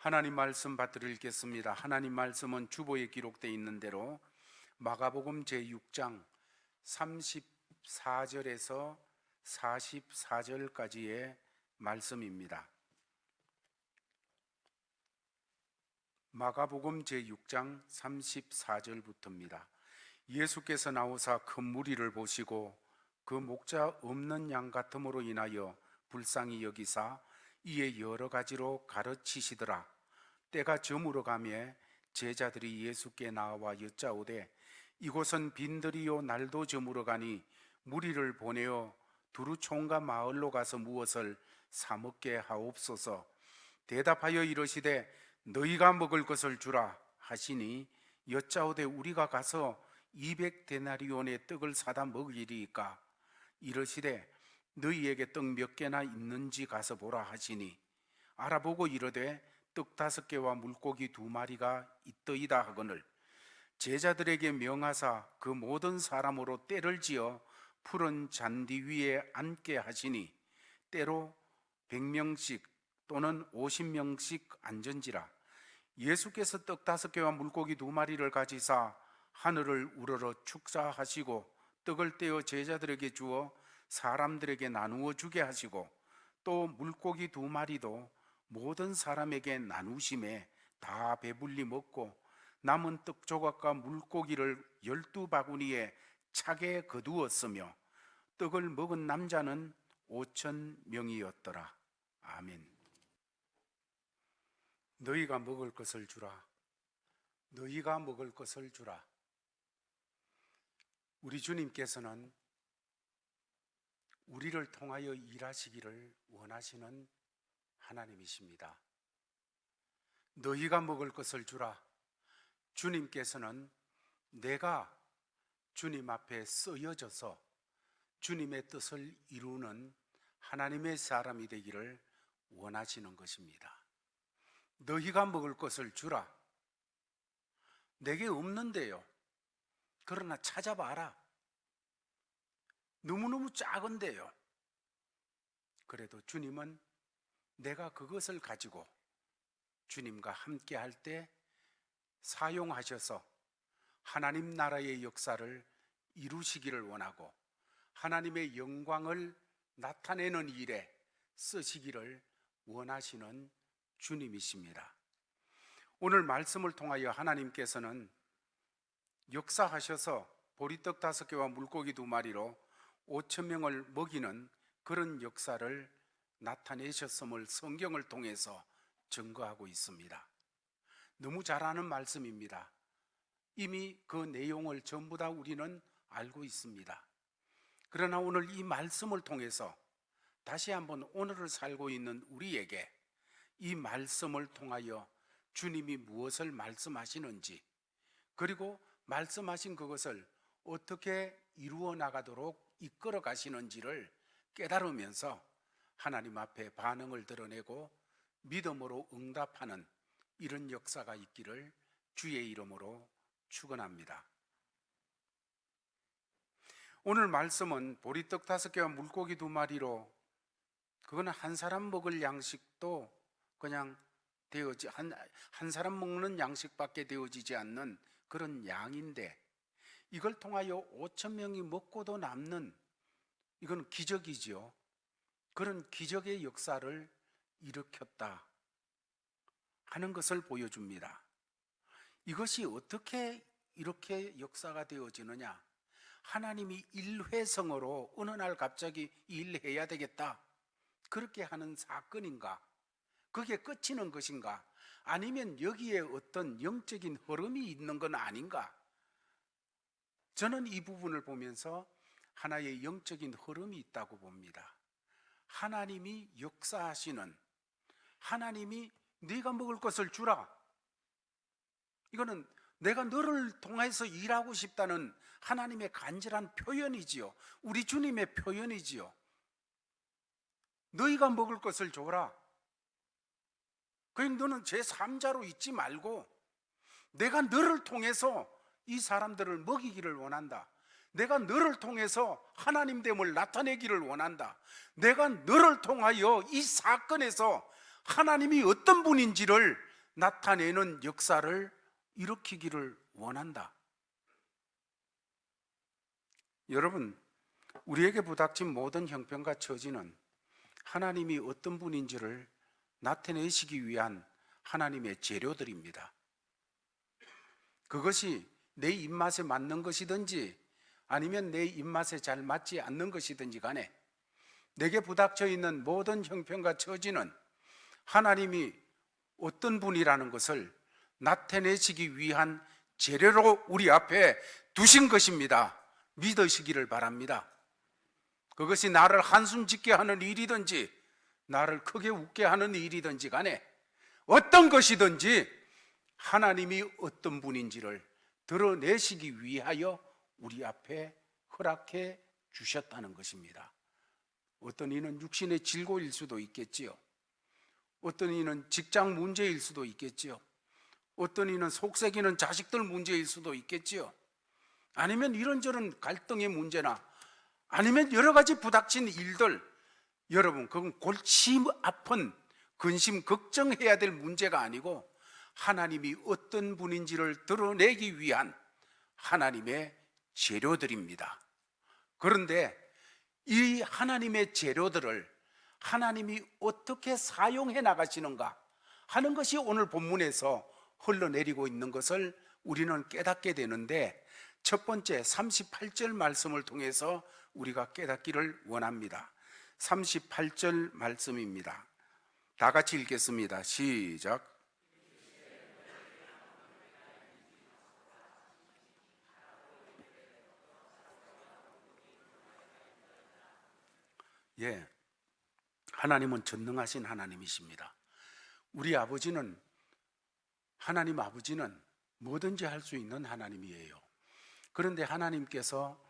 하나님 말씀 받들어 읽겠습니다. 하나님 말씀은 주보에 기록되어 있는 대로 마가복음 제6장 34절에서 44절까지의 말씀입니다. 마가복음 제6장 34절부터입니다. 예수께서 나오사 큰 무리를 보시고 그 목자 없는 양 같음으로 인하여 불쌍히 여기사 이에 여러 가지로 가르치시더라. 때가 저물어 가매 제자들이 예수께 나와 여짜오되 이곳은 빈들이요 날도 저물어 가니 무리를 보내어 두루 총각 마을로 가서 무엇을 사 먹게 하옵소서. 대답하여 이르시되 너희가 먹을 것을 주라 하시니 여짜오되 우리가 가서 200데나리온의 떡을 사다 먹이리이까. 이르시되 너희에게 떡 몇 개나 있는지 가서 보라 하시니 알아보고 이르되 떡 5개와 물고기 2마리가 있더이다 하거늘 제자들에게 명하사 그 모든 사람으로 때를 지어 푸른 잔디 위에 앉게 하시니 때로 100명씩 또는 50명씩 앉은지라. 예수께서 떡 5개와 물고기 2마리를 가지사 하늘을 우러러 축사하시고 떡을 떼어 제자들에게 주어 사람들에게 나누어 주게 하시고 또 물고기 2마리도 모든 사람에게 나누심에 다 배불리 먹고 남은 떡 조각과 물고기를 12바구니에 차게 거두었으며 떡을 먹은 남자는 5,000명이었더라. 아멘. 너희가 먹을 것을 주라. 너희가 먹을 것을 주라. 우리 주님께서는 우리를 통하여 일하시기를 원하시는 하나님이십니다. 너희가 먹을 것을 주라. 주님께서는 내가 주님 앞에 쓰여져서 주님의 뜻을 이루는 하나님의 사람이 되기를 원하시는 것입니다. 너희가 먹을 것을 주라. 내게 없는데요. 그러나 찾아봐라. 너무너무 작은데요. 그래도 주님은 내가 그것을 가지고 주님과 함께 할 때 사용하셔서 하나님 나라의 역사를 이루시기를 원하고 하나님의 영광을 나타내는 일에 쓰시기를 원하시는 주님이십니다. 오늘 말씀을 통하여 하나님께서는 역사하셔서 보리떡 5개와 물고기 2마리로 5,000명을 먹이는 그런 역사를 나타내셨음을 성경을 통해서 증거하고 있습니다. 너무 잘 아는 말씀입니다. 이미 그 내용을 전부 다 우리는 알고 있습니다. 그러나 오늘 이 말씀을 통해서 다시 한번 오늘을 살고 있는 우리에게 이 말씀을 통하여 주님이 무엇을 말씀하시는지, 그리고 말씀하신 그것을 어떻게 이루어 나가도록 이끌어 가시는지를 깨달으면서 하나님 앞에 반응을 드러내고 믿음으로 응답하는 이런 역사가 있기를 주의 이름으로 축원합니다. 오늘 말씀은 보리떡 5개와 물고기 2마리로 그거는 한 사람 먹을 양식도 그냥 한 사람 먹는 양식밖에 되어지지 않는 그런 양인데 이걸 통하여 5,000명이 먹고도 남는, 이건 기적이지요. 그런 기적의 역사를 일으켰다 하는 것을 보여줍니다. 이것이 어떻게 이렇게 역사가 되어지느냐? 하나님이 일회성으로 어느 날 갑자기 일해야 되겠다 그렇게 하는 사건인가? 그게 끝이는 것인가? 아니면 여기에 어떤 영적인 흐름이 있는 건 아닌가? 저는 이 부분을 보면서 하나의 영적인 흐름이 있다고 봅니다. 하나님이 역사하시는, 하나님이 네가 먹을 것을 주라. 이거는 내가 너를 통해서 일하고 싶다는 하나님의 간절한 표현이지요. 우리 주님의 표현이지요. 너희가 먹을 것을 줘라. 그러니까 너는 제3자로 있지 말고 내가 너를 통해서 이 사람들을 먹이기를 원한다. 내가 너를 통해서 하나님됨을 나타내기를 원한다. 내가 너를 통하여 이 사건에서 하나님이 어떤 분인지를 나타내는 역사를 일으키기를 원한다. 여러분, 우리에게 부닥친 모든 형편과 처지는 하나님이 어떤 분인지를 나타내시기 위한 하나님의 재료들입니다. 그것이 내 입맛에 맞는 것이든지 아니면 내 입맛에 잘 맞지 않는 것이든지 간에 내게 부닥쳐 있는 모든 형편과 처지는 하나님이 어떤 분이라는 것을 나타내시기 위한 재료로 우리 앞에 두신 것입니다. 믿으시기를 바랍니다. 그것이 나를 한숨 짓게 하는 일이든지 나를 크게 웃게 하는 일이든지 간에 어떤 것이든지 하나님이 어떤 분인지를 드러내시기 위하여 우리 앞에 허락해 주셨다는 것입니다. 어떤 이는 육신의 질고일 수도 있겠지요. 어떤 이는 직장 문제일 수도 있겠지요. 어떤 이는 속썩이는 자식들 문제일 수도 있겠지요. 아니면 이런저런 갈등의 문제나 아니면 여러 가지 부닥친 일들, 여러분 그건 골치 아픈 근심 걱정해야 될 문제가 아니고 하나님이 어떤 분인지를 드러내기 위한 하나님의 재료들입니다. 그런데 이 하나님의 재료들을 하나님이 어떻게 사용해 나가시는가 하는 것이 오늘 본문에서 흘러내리고 있는 것을 우리는 깨닫게 되는데, 첫 번째 38절 말씀을 통해서 우리가 깨닫기를 원합니다. 38절 말씀입니다. 다 같이 읽겠습니다. 시작. 예, 하나님은 전능하신 하나님이십니다. 우리 아버지는, 하나님 아버지는 뭐든지 할 수 있는 하나님이에요. 그런데 하나님께서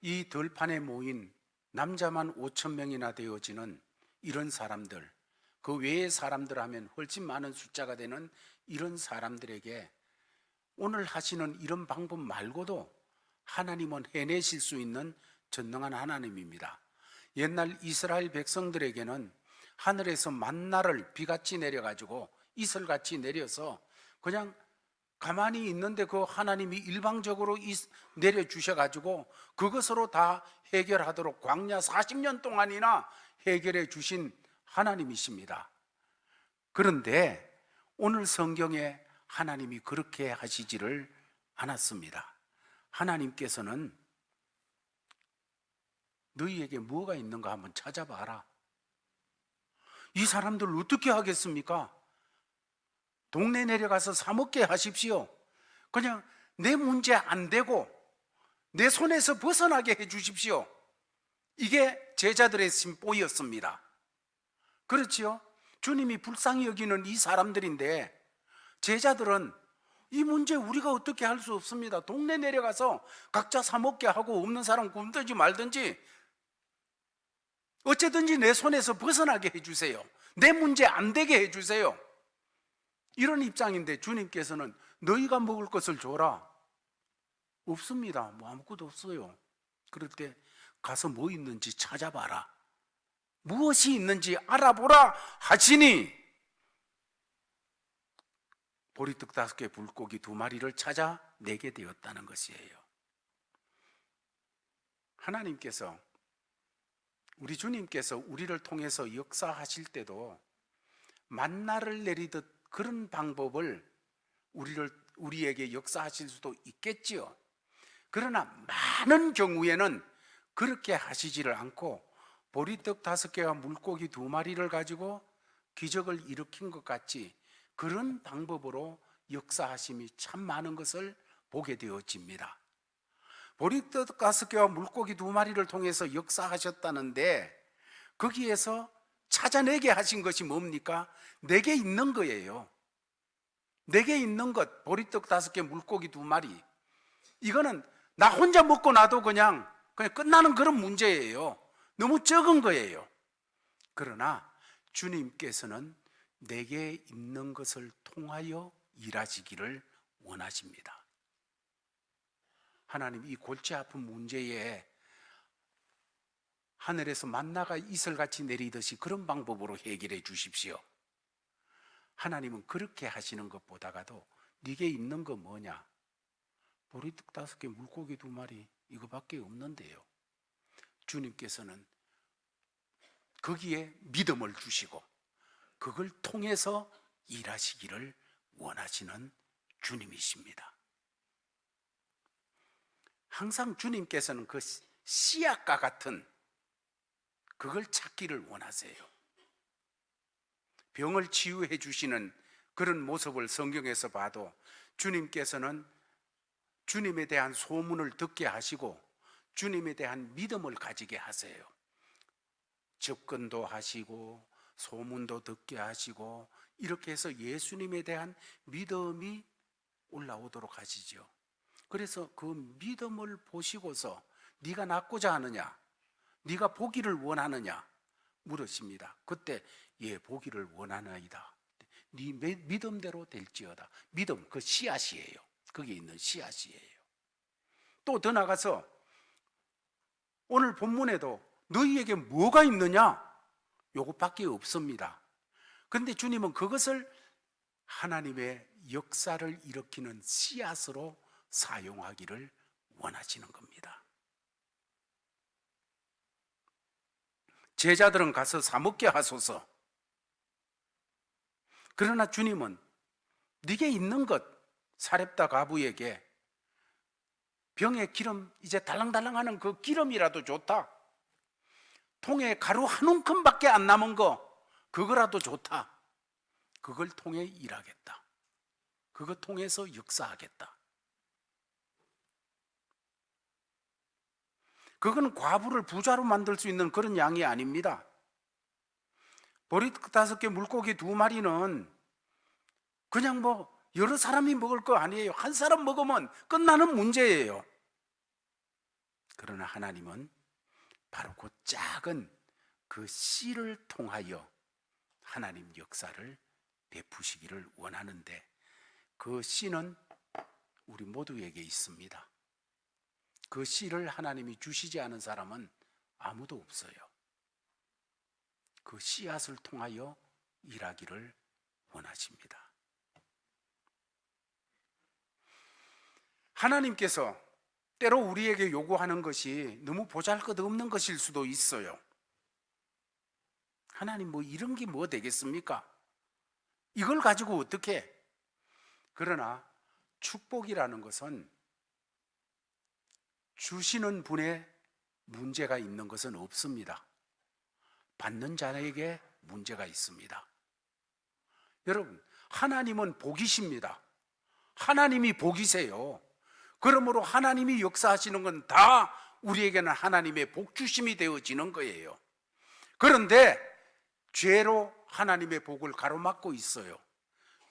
이 들판에 모인 남자만 5천 명이나 되어지는 이런 사람들, 그 외의 사람들 하면 훨씬 많은 숫자가 되는 이런 사람들에게 오늘 하시는 이런 방법 말고도 하나님은 해내실 수 있는 전능한 하나님입니다. 옛날 이스라엘 백성들에게는 하늘에서 만나를 비같이 내려가지고 이슬같이 내려서 그냥 가만히 있는데 그 하나님이 일방적으로 내려주셔가지고 그것으로 다 해결하도록 광야 40년 동안이나 해결해 주신 하나님이십니다. 그런데 오늘 성경에 하나님이 그렇게 하시지를 않았습니다. 하나님께서는 너희에게 뭐가 있는가 한번 찾아봐라. 이 사람들을 어떻게 하겠습니까? 동네 내려가서 사 먹게 하십시오. 그냥 내 문제 안 되고 내 손에서 벗어나게 해 주십시오. 이게 제자들의 심보였습니다. 그렇지요? 주님이 불쌍히 여기는 이 사람들인데 제자들은 이 문제 우리가 어떻게 할 수 없습니다. 동네 내려가서 각자 사 먹게 하고 없는 사람 굶든지 말든지 어쨌든지 내 손에서 벗어나게 해주세요. 내 문제 안 되게 해주세요. 이런 입장인데 주님께서는 너희가 먹을 것을 줘라. 없습니다. 뭐 아무것도 없어요. 그럴 때 가서 뭐 있는지 찾아봐라. 무엇이 있는지 알아보라 하시니 보리떡 5개 불고기 2마리를 찾아 내게 되었다는 것이에요. 하나님께서, 우리 주님께서 우리를 통해서 역사하실 때도 만나를 내리듯 그런 방법을 우리에게 역사하실 수도 있겠지요. 그러나 많은 경우에는 그렇게 하시지를 않고 보리떡 5개와 물고기 2마리를 가지고 기적을 일으킨 것 같이 그런 방법으로 역사하심이 참 많은 것을 보게 되어집니다. 보리떡 5개와 물고기 2마리를 통해서 역사하셨다는데 거기에서 찾아내게 하신 것이 뭡니까? 내게 있는 거예요. 내게 있는 것, 보리떡 5개, 물고기 2마리. 이거는 나 혼자 먹고 나도 그냥 끝나는 그런 문제예요. 너무 적은 거예요. 그러나 주님께서는 내게 있는 것을 통하여 일하시기를 원하십니다. 하나님, 이 골치 아픈 문제에 하늘에서 만나가 이슬같이 내리듯이 그런 방법으로 해결해 주십시오. 하나님은 그렇게 하시는 것보다가도 네게 있는 거 뭐냐? 보리떡 5개, 물고기 2마리 이거밖에 없는데요. 주님께서는 거기에 믿음을 주시고 그걸 통해서 일하시기를 원하시는 주님이십니다. 항상 주님께서는 그 씨앗과 같은 그걸 찾기를 원하세요. 병을 치유해 주시는 그런 모습을 성경에서 봐도 주님께서는 주님에 대한 소문을 듣게 하시고 주님에 대한 믿음을 가지게 하세요. 접근도 하시고 소문도 듣게 하시고 이렇게 해서 예수님에 대한 믿음이 올라오도록 하시죠. 그래서 그 믿음을 보시고서 네가 낫고자 하느냐, 네가 보기를 원하느냐 물으십니다. 그때 예, 보기를 원하나이다. 네 믿음대로 될지어다. 믿음, 그 씨앗이에요. 거기에 있는 씨앗이에요. 또 더 나가서 오늘 본문에도 너희에게 뭐가 있느냐? 요것밖에 없습니다. 그런데 주님은 그것을 하나님의 역사를 일으키는 씨앗으로 사용하기를 원하시는 겁니다. 제자들은 가서 사 먹게 하소서. 그러나 주님은 네게 있는 것, 사렙다 과부에게 병에 기름 이제 달랑달랑하는 그 기름이라도 좋다. 통에 가루 한 움큼밖에 안 남은 거 그거라도 좋다. 그걸 통해 일하겠다. 그거 통해서 역사하겠다. 그건 과부를 부자로 만들 수 있는 그런 양이 아닙니다. 보리떡 5개, 물고기 2마리는 그냥 뭐 여러 사람이 먹을 거 아니에요. 한 사람 먹으면 끝나는 문제예요. 그러나 하나님은 바로 그 작은 그 씨를 통하여 하나님 역사를 베푸시기를 원하는데 그 씨는 우리 모두에게 있습니다. 그 씨를 하나님이 주시지 않은 사람은 아무도 없어요. 그 씨앗을 통하여 일하기를 원하십니다. 하나님께서 때로 우리에게 요구하는 것이 너무 보잘것없는 것일 수도 있어요. 하나님 뭐 이런 게 뭐 되겠습니까? 이걸 가지고 어떻게? 그러나 축복이라는 것은 주시는 분의 문제가 있는 것은 없습니다. 받는 자에게 문제가 있습니다. 여러분, 하나님은 복이십니다. 하나님이 복이세요. 그러므로 하나님이 역사하시는 건 다 우리에게는 하나님의 복주심이 되어지는 거예요. 그런데 죄로 하나님의 복을 가로막고 있어요.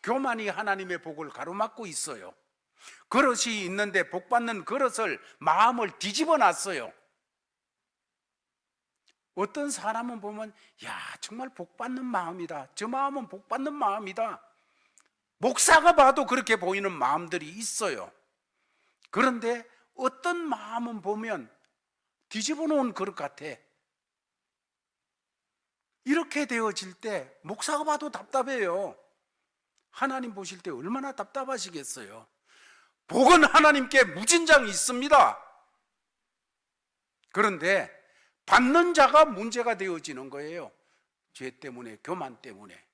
교만이 하나님의 복을 가로막고 있어요. 그릇이 있는데 복받는 그릇을 마음을 뒤집어 놨어요. 어떤 사람은 보면 야 정말 복받는 마음이다. 저 마음은 복받는 마음이다. 목사가 봐도 그렇게 보이는 마음들이 있어요. 그런데 어떤 마음은 보면 뒤집어 놓은 그릇 같아. 이렇게 되어질 때 목사가 봐도 답답해요. 하나님 보실 때 얼마나 답답하시겠어요. 복은 하나님께 무진장 있습니다. 그런데 받는 자가 문제가 되어지는 거예요. 죄 때문에, 교만 때문에,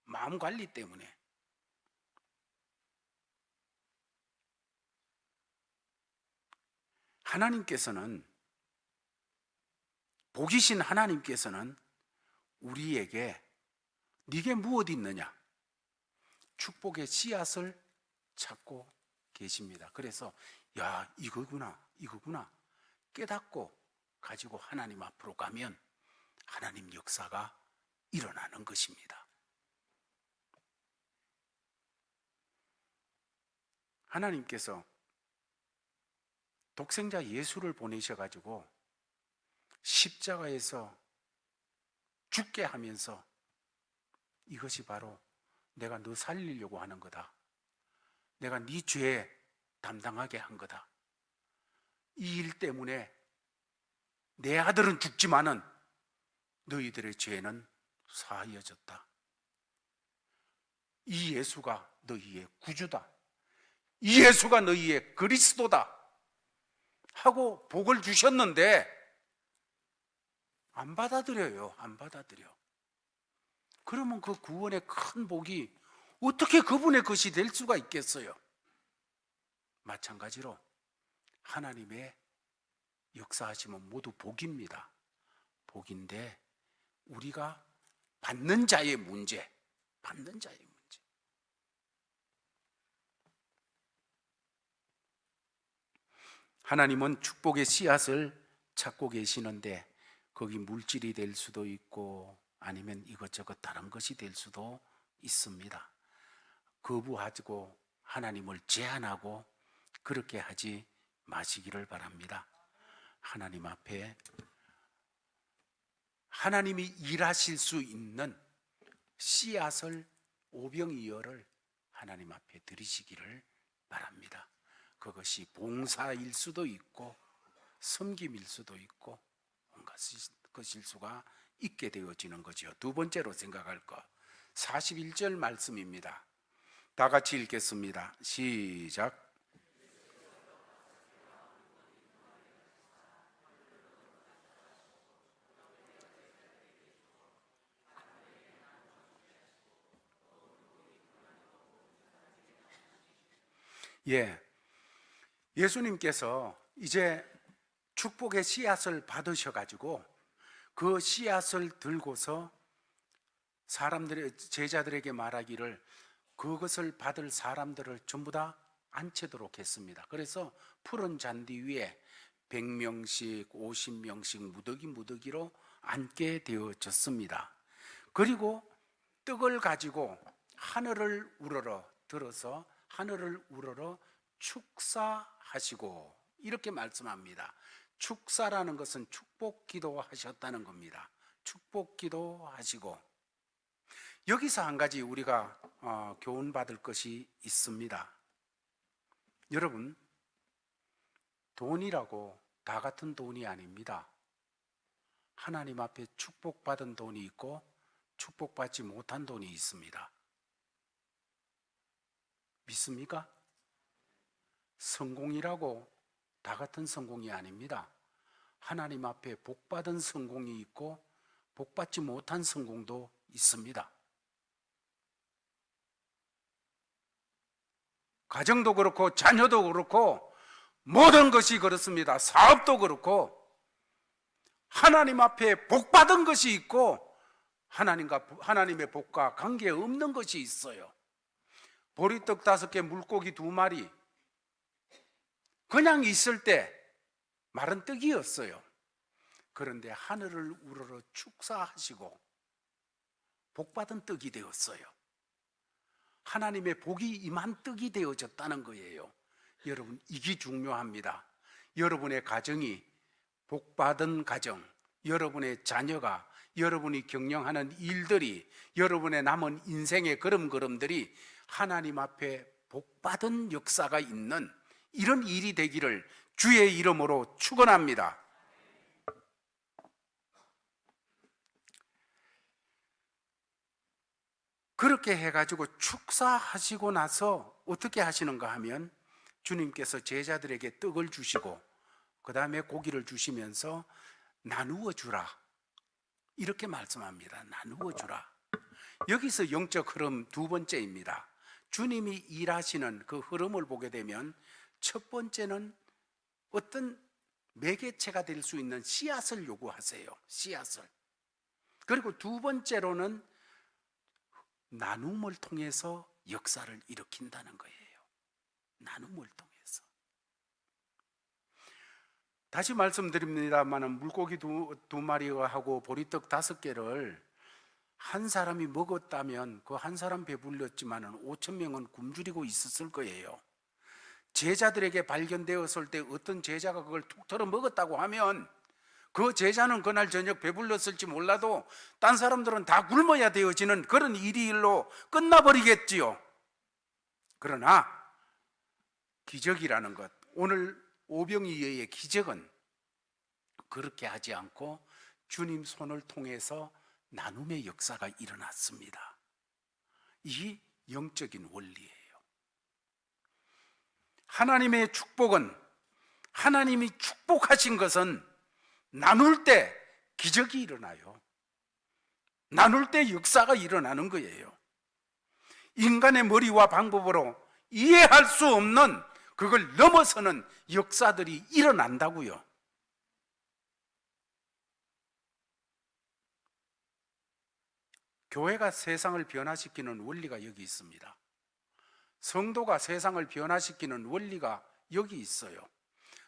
마음 관리 때문에. 하나님께서는, 복이신 하나님께서는 우리에게 네게 무엇이 있느냐? 축복의 씨앗을 찾고 계십니다. 그래서 야 이거구나 깨닫고 가지고 하나님 앞으로 가면 하나님 역사가 일어나는 것입니다. 하나님께서 독생자 예수를 보내셔가지고 십자가에서 죽게 하면서 이것이 바로 내가 너 살리려고 하는 거다. 내가 네 죄 담당하게 한 거다. 이 일 때문에 내 아들은 죽지만은 너희들의 죄는 사하여졌다. 이 예수가 너희의 구주다, 이 예수가 너희의 그리스도다 하고 복을 주셨는데 안 받아들여요. 안 받아들여. 그러면 그 구원의 큰 복이 어떻게 그분의 것이 될 수가 있겠어요? 마찬가지로 하나님의 역사하시면 모두 복입니다. 복인데 우리가 받는 자의 문제, 받는 자의 문제. 하나님은 축복의 씨앗을 찾고 계시는데 거기 물질이 될 수도 있고 아니면 이것저것 다른 것이 될 수도 있습니다. 거부하고 하나님을 제한하고 그렇게 하지 마시기를 바랍니다. 하나님 앞에 하나님이 일하실 수 있는 씨앗을 오병이어를 하나님 앞에 드리시기를 바랍니다. 그것이 봉사일 수도 있고 섬김일 수도 있고 온갖 것일 수가 있게 되어지는 거죠. 두 번째로 생각할 것 41절 말씀입니다. 다 같이 읽겠습니다. 시작. 예수님께서 이제 축복의 씨앗을 받으셔가지고 그 씨앗을 들고서 사람들의 제자들에게 말하기를 그것을 받을 사람들을 전부 다 앉히도록 했습니다. 그래서 푸른 잔디 위에 100명씩 50명씩 무더기로 앉게 되어졌습니다. 그리고 떡을 가지고 하늘을 우러러 들어서 하늘을 우러러 축사하시고 이렇게 말씀합니다. 축사라는 것은 축복 기도하셨다는 겁니다. 축복 기도하시고 여기서 한 가지 우리가 교훈받을 것이 있습니다. 여러분, 돈이라고 다 같은 돈이 아닙니다. 하나님 앞에 축복받은 돈이 있고 축복받지 못한 돈이 있습니다. 믿습니까? 성공이라고 다 같은 성공이 아닙니다. 하나님 앞에 복받은 성공이 있고 복받지 못한 성공도 있습니다. 가정도 그렇고 자녀도 그렇고 모든 것이 그렇습니다. 사업도 그렇고 하나님 앞에 복받은 것이 있고 하나님의 복과 관계없는 것이 있어요. 보리떡 5개, 물고기 2마리 그냥 있을 때 마른 떡이었어요. 그런데 하늘을 우러러 축사하시고 복받은 떡이 되었어요. 하나님의 복이 임한 떡이 되어졌다는 거예요. 여러분, 이게 중요합니다. 여러분의 가정이 복받은 가정, 여러분의 자녀가, 여러분이 경영하는 일들이, 여러분의 남은 인생의 걸음걸음들이 하나님 앞에 복받은 역사가 있는 이런 일이 되기를 주의 이름으로 축원합니다. 그렇게 해가지고 축사하시고 나서 어떻게 하시는가 하면 주님께서 제자들에게 떡을 주시고 그 다음에 고기를 주시면서 나누어 주라 이렇게 말씀합니다. 나누어 주라. 여기서 영적 흐름 두 번째입니다. 주님이 일하시는 그 흐름을 보게 되면 첫 번째는 어떤 매개체가 될 수 있는 씨앗을 요구하세요. 씨앗을. 그리고 두 번째로는 나눔을 통해서 역사를 일으킨다는 거예요. 나눔을 통해서. 다시 말씀드립니다만 물고기 2마리와 하고 보리떡 5개를 한 사람이 먹었다면 그 한 사람 배불렸지만 5,000명은 굶주리고 있었을 거예요. 제자들에게 발견되었을 때 어떤 제자가 그걸 툭 털어 먹었다고 하면 그 제자는 그날 저녁 배불렀을지 몰라도 딴 사람들은 다 굶어야 되어지는 그런 일로 끝나버리겠지요. 그러나 기적이라는 것, 오늘 오병이어의 기적은 그렇게 하지 않고 주님 손을 통해서 나눔의 역사가 일어났습니다. 이 영적인 원리예요. 하나님의 축복은, 하나님이 축복하신 것은 나눌 때 기적이 일어나요. 나눌 때 역사가 일어나는 거예요. 인간의 머리와 방법으로 이해할 수 없는, 그걸 넘어서는 역사들이 일어난다고요. 교회가 세상을 변화시키는 원리가 여기 있습니다. 성도가 세상을 변화시키는 원리가 여기 있어요.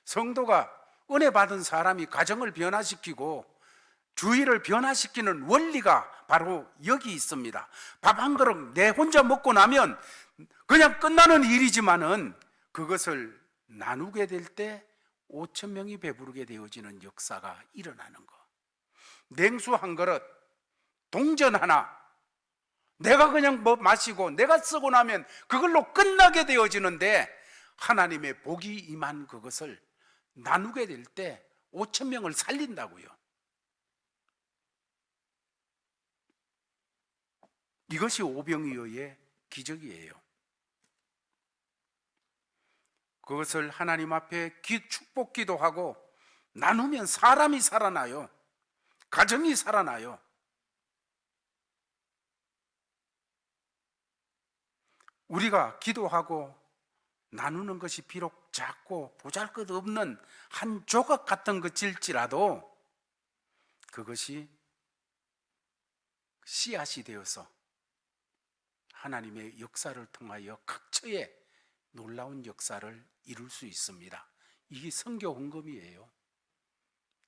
성도가 은혜 받은 사람이 가정을 변화시키고 주위를 변화시키는 원리가 바로 여기 있습니다. 밥 한 그릇 내 혼자 먹고 나면 그냥 끝나는 일이지만은 그것을 나누게 될 때 5천 명이 배부르게 되어지는 역사가 일어나는 거. 냉수 한 그릇, 동전 하나, 내가 그냥 마시고 내가 쓰고 나면 그걸로 끝나게 되어지는데, 하나님의 복이 임한 그것을 나누게 될 때 5천 명을 살린다고요. 이것이 오병이어의 기적이에요. 그것을 하나님 앞에 축복 기도하고 나누면 사람이 살아나요. 가정이 살아나요. 우리가 기도하고 나누는 것이 비록 작고 보잘것없는 한 조각 같은 것일지라도 그것이 씨앗이 되어서 하나님의 역사를 통하여 각처에 놀라운 역사를 이룰 수 있습니다. 이게 선교 헌금이에요.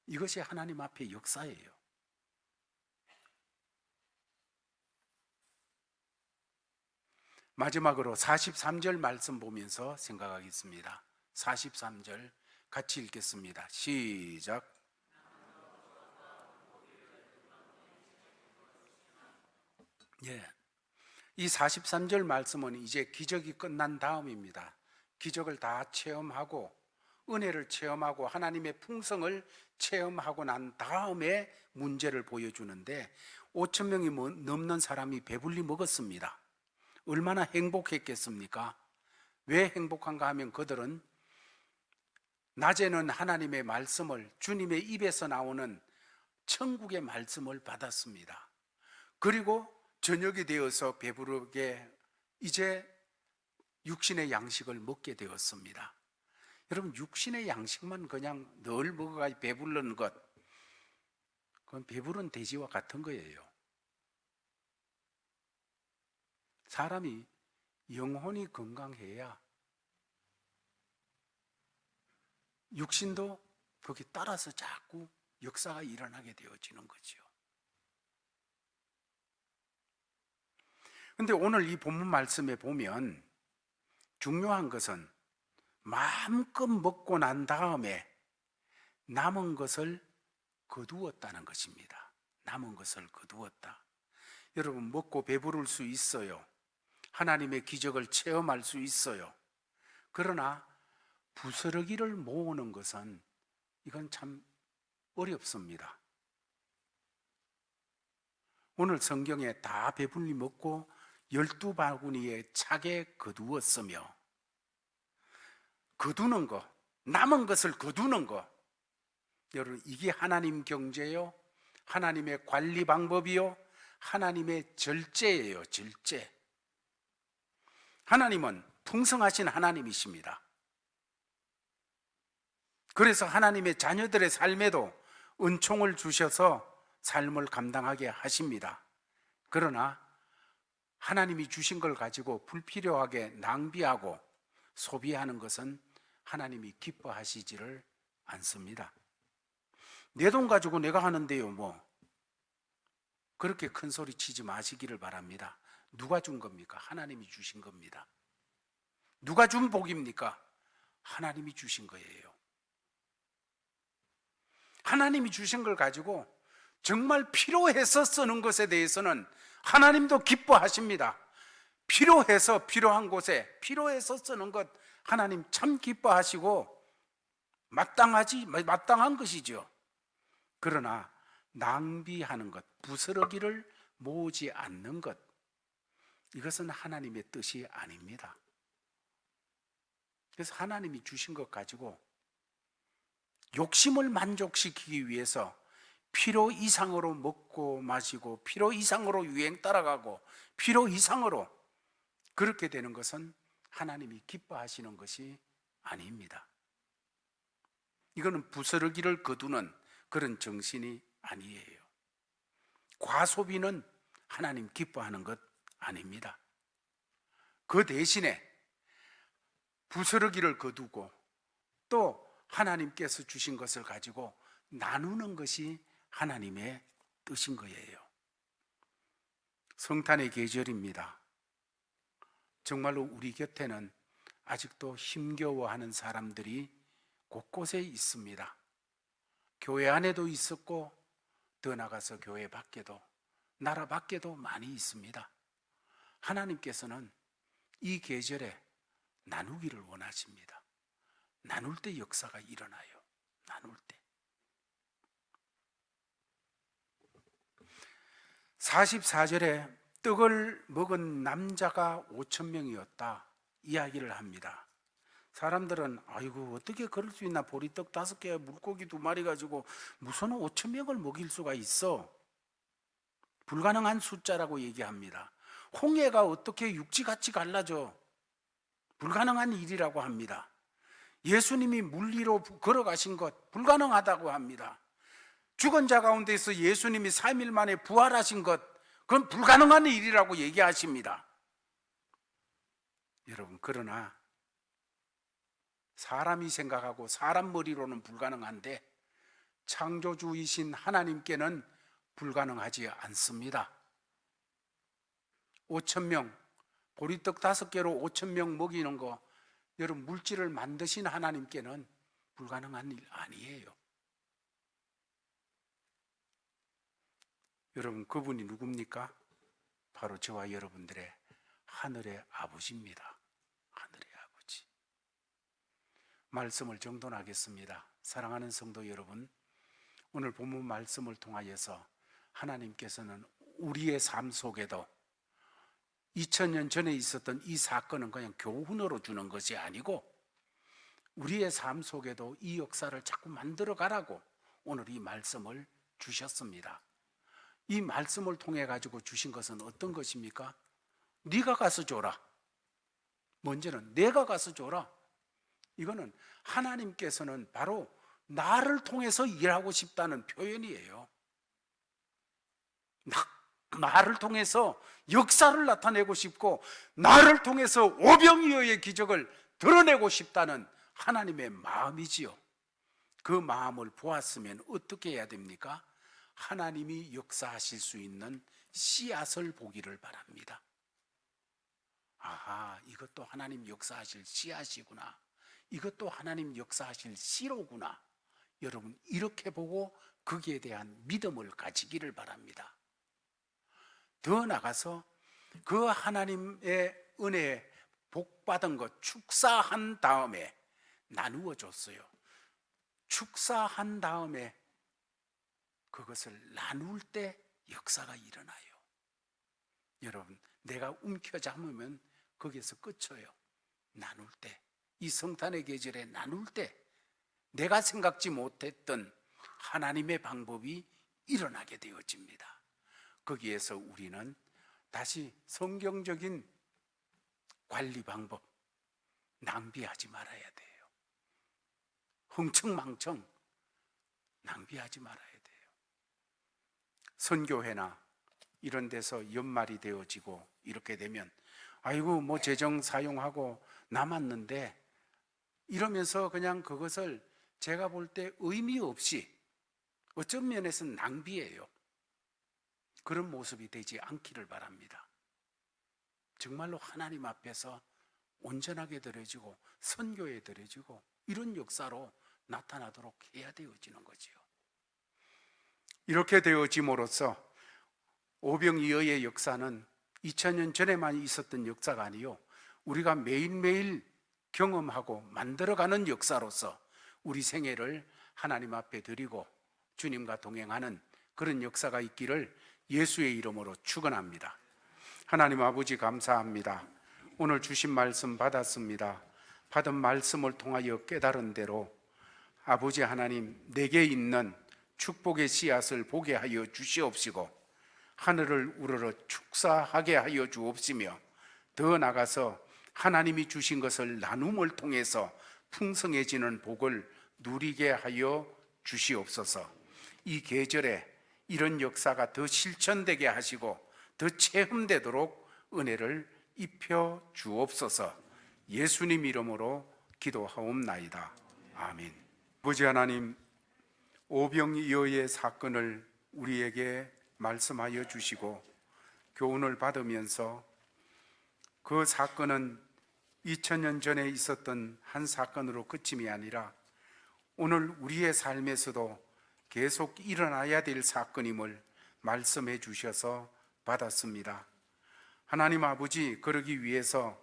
이것이 하나님 앞의 역사예요. 마지막으로 43절 말씀 보면서 생각하겠습니다. 43절 같이 읽겠습니다. 시작. 예. 이 43절 말씀은 이제 기적이 끝난 다음입니다. 기적을 다 체험하고 은혜를 체험하고 하나님의 풍성을 체험하고 난 다음에 문제를 보여주는데, 5천 명이 넘는 사람이 배불리 먹었습니다. 얼마나 행복했겠습니까? 왜 행복한가 하면 그들은 낮에는 하나님의 말씀을, 주님의 입에서 나오는 천국의 말씀을 받았습니다. 그리고 저녁이 되어서 배부르게 이제 육신의 양식을 먹게 되었습니다. 여러분, 육신의 양식만 그냥 늘 먹어가 배부르는 것, 그건 배부른 돼지와 같은 거예요. 사람이 영혼이 건강해야 육신도 거기 따라서 자꾸 역사가 일어나게 되어지는 거죠. 그런데 오늘 이 본문 말씀에 보면 중요한 것은 마음껏 먹고 난 다음에 남은 것을 거두었다는 것입니다. 남은 것을 거두었다. 여러분, 먹고 배부를 수 있어요. 하나님의 기적을 체험할 수 있어요. 그러나 부스러기를 모으는 것은 이건 참 어렵습니다. 오늘 성경에 다 배불리 먹고 12바구니에 차게 거두었으며, 거두는 거, 남은 것을 거두는 거, 여러분, 이게 하나님 경제요, 하나님의 관리 방법이요, 하나님의 절제예요. 절제. 하나님은 풍성하신 하나님이십니다. 그래서 하나님의 자녀들의 삶에도 은총을 주셔서 삶을 감당하게 하십니다. 그러나 하나님이 주신 걸 가지고 불필요하게 낭비하고 소비하는 것은 하나님이 기뻐하시지를 않습니다. 내 돈 가지고 내가 하는데요, 뭐 그렇게 큰 소리 치지 마시기를 바랍니다. 누가 준 겁니까? 하나님이 주신 겁니다. 누가 준 복입니까? 하나님이 주신 거예요. 하나님이 주신 걸 가지고 정말 필요해서 쓰는 것에 대해서는 하나님도 기뻐하십니다. 필요해서 필요한 곳에 필요해서 쓰는 것 하나님 참 기뻐하시고 마땅한 것이죠. 그러나 낭비하는 것, 부스러기를 모으지 않는 것, 이것은 하나님의 뜻이 아닙니다. 그래서 하나님이 주신 것 가지고 욕심을 만족시키기 위해서 필요 이상으로 먹고 마시고 필요 이상으로 유행 따라가고 필요 이상으로 그렇게 되는 것은 하나님이 기뻐하시는 것이 아닙니다. 이거는 부스러기를 거두는 그런 정신이 아니에요. 과소비는 하나님 기뻐하는 것 아닙니다. 그 대신에 부스러기를 거두고 또 하나님께서 주신 것을 가지고 나누는 것이 하나님의 뜻인 거예요. 성탄의 계절입니다. 정말로 우리 곁에는 아직도 힘겨워하는 사람들이 곳곳에 있습니다. 교회 안에도 있었고 더 나가서 교회 밖에도 나라 밖에도 많이 있습니다. 하나님께서는 이 계절에 나누기를 원하십니다. 나눌 때 역사가 일어나요. 나눌 때. 44절에 떡을 먹은 남자가 5,000명이었다 이야기를 합니다. 사람들은 아이고 어떻게 그럴 수 있나, 보리떡 5개 물고기 2마리 가지고 무슨 5,000명을 먹일 수가 있어, 불가능한 숫자라고 얘기합니다. 홍해가 어떻게 육지같이 갈라져, 불가능한 일이라고 합니다. 예수님이 물 위로 걸어가신 것 불가능하다고 합니다. 죽은 자 가운데서 예수님이 3일 만에 부활하신 것, 그건 불가능한 일이라고 얘기하십니다. 여러분, 그러나 사람이 생각하고 사람 머리로는 불가능한데 창조주이신 하나님께는 불가능하지 않습니다. 5,000명, 보리떡 5개로 5,000명 먹이는 거, 여러분, 물질을 만드신 하나님께는 불가능한 일 아니에요. 여러분, 그분이 누굽니까? 바로 저와 여러분들의 하늘의 아버지입니다. 하늘의 아버지. 말씀을 정돈하겠습니다. 사랑하는 성도 여러분, 오늘 본문 말씀을 통하여서 하나님께서는 우리의 삶 속에도 2000년 전에 있었던 이 사건은 그냥 교훈으로 주는 것이 아니고 우리의 삶 속에도 이 역사를 자꾸 만들어 가라고 오늘 이 말씀을 주셨습니다. 이 말씀을 통해 가지고 주신 것은 어떤 것입니까? 네가 가서 줘라. 먼저는 내가 가서 줘라. 이거는 하나님께서는 바로 나를 통해서 일하고 싶다는 표현이에요. 나를 통해서 역사를 나타내고 싶고 나를 통해서 오병이어의 기적을 드러내고 싶다는 하나님의 마음이지요. 그 마음을 보았으면 어떻게 해야 됩니까? 하나님이 역사하실 수 있는 씨앗을 보기를 바랍니다. 아하, 이것도 하나님 역사하실 씨앗이구나, 이것도 하나님 역사하실 씨로구나. 여러분, 이렇게 보고 거기에 대한 믿음을 가지기를 바랍니다. 더 나가서 그 하나님의 은혜에 복받은 것 축사한 다음에 나누어 줬어요. 축사한 다음에 그것을 나눌 때 역사가 일어나요. 여러분, 내가 움켜잡으면 거기에서 끝쳐요. 나눌 때, 이 성탄의 계절에 나눌 때 내가 생각지 못했던 하나님의 방법이 일어나게 되어집니다. 거기에서 우리는 다시 성경적인 관리 방법, 낭비하지 말아야 돼요. 흥청망청 낭비하지 말아야 돼요. 선교회나 이런 데서 연말이 되어지고 이렇게 되면 아이고 뭐 재정 사용하고 남았는데 이러면서 그냥 그것을 제가 볼 때 의미 없이, 어쩐 면에서는 낭비예요. 그런 모습이 되지 않기를 바랍니다. 정말로 하나님 앞에서 온전하게 드려지고 선교에 드려지고 이런 역사로 나타나도록 해야 되어지는 거지요. 이렇게 되어짐으로써 오병이어의 역사는 2000년 전에만 있었던 역사가 아니요, 우리가 매일매일 경험하고 만들어가는 역사로서 우리 생애를 하나님 앞에 드리고 주님과 동행하는 그런 역사가 있기를 예수의 이름으로 축원합니다. 하나님 아버지 감사합니다. 오늘 주신 말씀 받았습니다. 받은 말씀을 통하여 깨달은 대로 아버지 하나님, 내게 있는 축복의 씨앗을 보게 하여 주시옵시고 하늘을 우러러 축사하게 하여 주옵시며 더 나아가서 하나님이 주신 것을 나눔을 통해서 풍성해지는 복을 누리게 하여 주시옵소서. 이 계절에 이런 역사가 더 실천되게 하시고 더 체험되도록 은혜를 입혀 주옵소서. 예수님 이름으로 기도하옵나이다. 아멘. 아버지 하나님, 오병이어의 사건을 우리에게 말씀하여 주시고 교훈을 받으면서 그 사건은 2000년 전에 있었던 한 사건으로 그침이 아니라 오늘 우리의 삶에서도 계속 일어나야 될 사건임을 말씀해 주셔서 받았습니다. 하나님 아버지, 그러기 위해서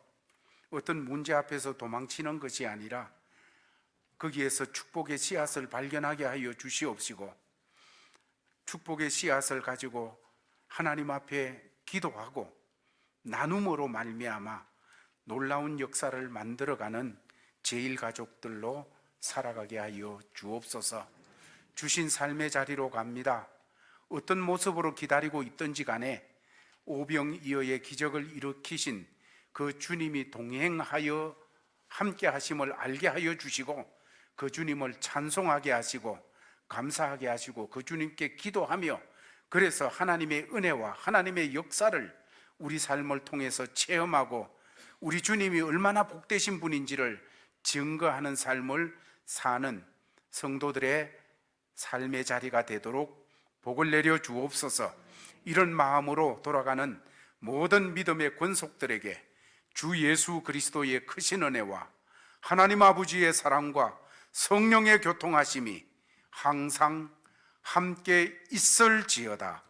어떤 문제 앞에서 도망치는 것이 아니라 거기에서 축복의 씨앗을 발견하게 하여 주시옵시고 축복의 씨앗을 가지고 하나님 앞에 기도하고 나눔으로 말미암아 놀라운 역사를 만들어가는 제일가족들로 살아가게 하여 주옵소서. 주신 삶의 자리로 갑니다. 어떤 모습으로 기다리고 있든지 간에 오병이어의 기적을 일으키신 그 주님이 동행하여 함께 하심을 알게 하여 주시고 그 주님을 찬송하게 하시고 감사하게 하시고 그 주님께 기도하며 그래서 하나님의 은혜와 하나님의 역사를 우리 삶을 통해서 체험하고 우리 주님이 얼마나 복되신 분인지를 증거하는 삶을 사는 성도들의 삶의 자리가 되도록 복을 내려 주옵소서. 이런 마음으로 돌아가는 모든 믿음의 권속들에게 주 예수 그리스도의 크신 은혜와 하나님 아버지의 사랑과 성령의 교통하심이 항상 함께 있을지어다.